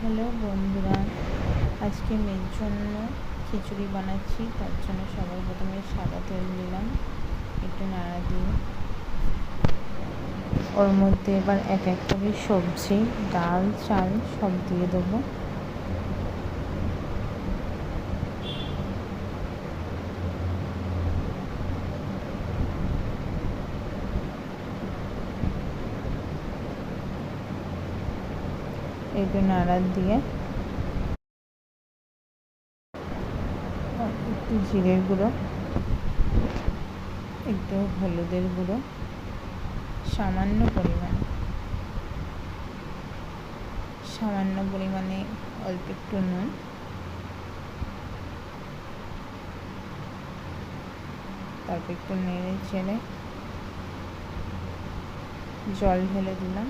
Hello বন্ধুরা, আজকে মেয়ের জন্য খিচুড়ি বানাচ্ছি। তার জন্য সবার প্রথমে সাদা তেল দিলাম, একটু নাড়া দিয়ে ওর মধ্যে এবার এক এক করে সবজি, ডাল, চাল সব দিয়ে দেবো। একটু নাড়া দিয়ে একটু জিরের গুঁড়ো, একটু হলুদের গুঁড়ো, সামান্য পরিমাণে অল্প একটু নুন, তারপর একটু নেড়ে চেড়ে জল ঢেলে দিলাম।